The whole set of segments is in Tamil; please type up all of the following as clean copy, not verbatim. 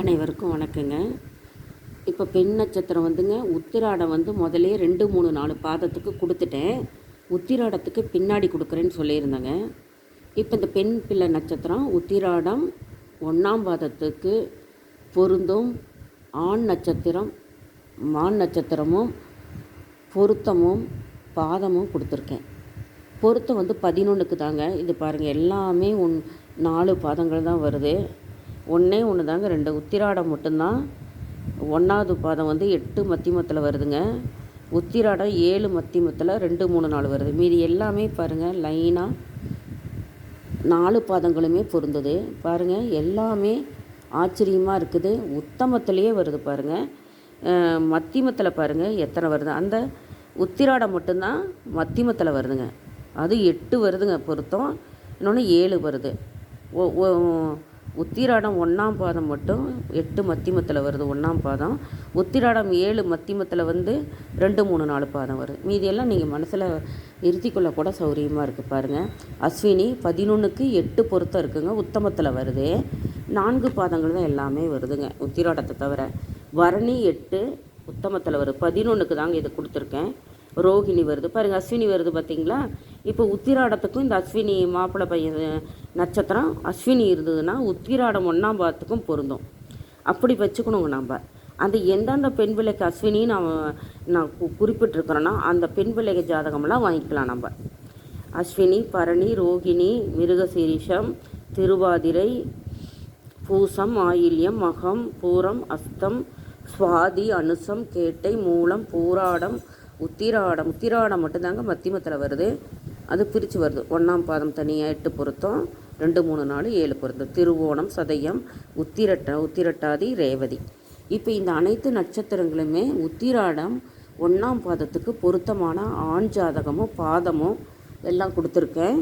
அனைவருக்கும் வணக்கங்க. இப்போ பெண் நட்சத்திரம் வந்துங்க, உத்திராடம் வந்து முதலே 2, 3, 4 பாதத்துக்கு கொடுத்துட்டேன். உத்திராடத்துக்கு பின்னாடி கொடுக்குறேன்னு சொல்லியிருந்தேங்க. இப்போ இந்த பெண் பிள்ளை நட்சத்திரம் உத்திராடம் 1ஆம் பாதத்துக்கு பொருந்தும் ஆண் நட்சத்திரம், மான் நட்சத்திரமும் பொருத்தமும் பாதமும் கொடுத்துருக்கேன். பொருத்தம் வந்து 11க்கு தாங்க. இது பாருங்கள், எல்லாமே 4 பாதங்கள் தான் வருது. ஒன்றே ஒன்று தாங்க, 2 உத்திராடம் மட்டும்தான் 1ஆவது பாதம் வந்து 8 மத்தியமத்தில் வருதுங்க. உத்திராடம் 7 மத்தியமத்தில் 2, 3, 4 வருது. மீதி எல்லாமே பாருங்கள் லைனாக 4 பாதங்களுமே பொருந்தது. பாருங்கள், எல்லாமே ஆச்சரியமாக இருக்குது. உத்தமத்திலேயே வருது பாருங்கள். மத்தியமத்தில் பாருங்கள் எத்தனை வருது. அந்த உத்திராடம் மட்டும்தான் மத்தியமத்தில் வருதுங்க. அது 8 வருதுங்க பொருத்தம். இன்னொன்று 7 வருது. உத்திராடம் 1ஆம் பாதம் மட்டும் 8 மத்தியமத்தில் வருது 1ஆம் பாதம். உத்திராடம் 7 மத்தியமத்தில் வந்து 2, 3, 4 பாதம் வருது. மீதியெல்லாம் நீங்கள் மனசில் இருத்திக்கொள்ள கூட சௌரியமாக இருக்குது பாருங்கள். அஸ்வினி 11க்கு 8 பொருத்தம் இருக்குங்க, உத்தமத்தில் வருது. 4 பாதங்கள் தான் எல்லாமே வருதுங்க உத்திராடத்தை தவிர. பரணி 8 உத்தமத்தில் வருது. 11க்கு தாங்க இது கொடுத்துருக்கேன். ரோஹிணி வருது பாருங்கள், அஸ்வினி வருது பார்த்தீங்களா. இப்போ உத்திராடத்துக்கும் இந்த அஸ்வினி மாப்பிள்ளை பையன் நட்சத்திரம் அஸ்வினி இருந்ததுன்னா உத்திராடம் 1ஆம் பாதத்துக்கும் பொருந்தும். அப்படி வச்சுக்கணுங்க. நம்ம அந்த எந்தெந்த பெண் பிள்ளைக்கு அஸ்வினி நான் குறிப்பிட்டிருக்கிறேன்னா அந்த பெண் பிள்ளைக்கு ஜாதகமெல்லாம் வாங்கிக்கலாம் நம்ம. அஸ்வினி, பரணி, ரோகிணி, மிருகசீரிஷம், திருவாதிரை, பூசம், ஆயில்யம், மகம், பூரம், அஸ்தம், சுவாதி, அனுசம், கேட்டை, மூலம், பூராடம், உத்திராடம். உத்திராடம் மட்டும்தாங்க மத்தியமத்தில் வருது. அது பிரித்து வருது. 1ஆம் பாதம் தனியாக 8 பொருத்தம், 2, 3, 4, 7 பொருத்தம். திருவோணம், சதயம், உத்திரட்டாதி, ரேவதி. இப்போ இந்த அனைத்து நட்சத்திரங்களுமே உத்திராடம் 1ஆம் பாதத்துக்கு பொருத்தமான ஆண் ஜாதகமும் பாதமும் எல்லாம் கொடுத்துருக்கேன்.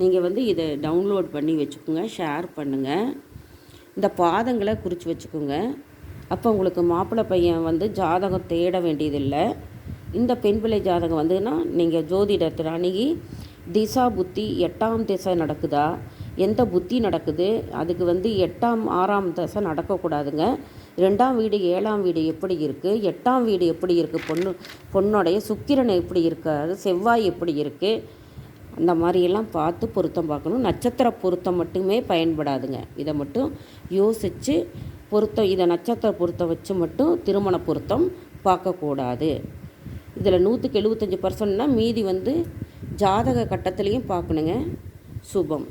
நீங்கள் வந்து இதை டவுன்லோட் பண்ணி வச்சுக்கோங்க, ஷேர் பண்ணுங்கள். இந்த பாதங்களை குறித்து வச்சுக்கோங்க. அப்போ உங்களுக்கு மாப்பிள்ளை பையன் வந்து ஜாதகம் தேட வேண்டியதில்லை. இந்த பெண் பிள்ளை ஜாதகம் வந்துன்னா நீங்கள் ஜோதிடத்தில் அணுகி திசா புத்தி 8ஆம் திசை நடக்குதா, எந்த புத்தி நடக்குது, அதுக்கு வந்து 8ஆம் 6ஆம் திசை நடக்கக்கூடாதுங்க. 2ஆம் வீடு 7ஆம் வீடு எப்படி இருக்குது, 8ஆம் வீடு எப்படி இருக்குது, பொண்ணுடைய சுக்கிரன் எப்படி இருக்காது, செவ்வாய் எப்படி இருக்குது, அந்த மாதிரியெல்லாம் பார்த்து பொருத்தம் பார்க்கணும். நட்சத்திர பொருத்தம் மட்டுமே பயன்படாதுங்க. இதை மட்டும் யோசித்து பொருத்தம், இதை நட்சத்திர பொருத்தம் வச்சு மட்டும் திருமண பொருத்தம் பார்க்கக்கூடாது. இதில் 100க்கு 75%னா மீதி வந்து ஜாதக கட்டத்துலேயும் பார்க்கணுங்க. சுபம்.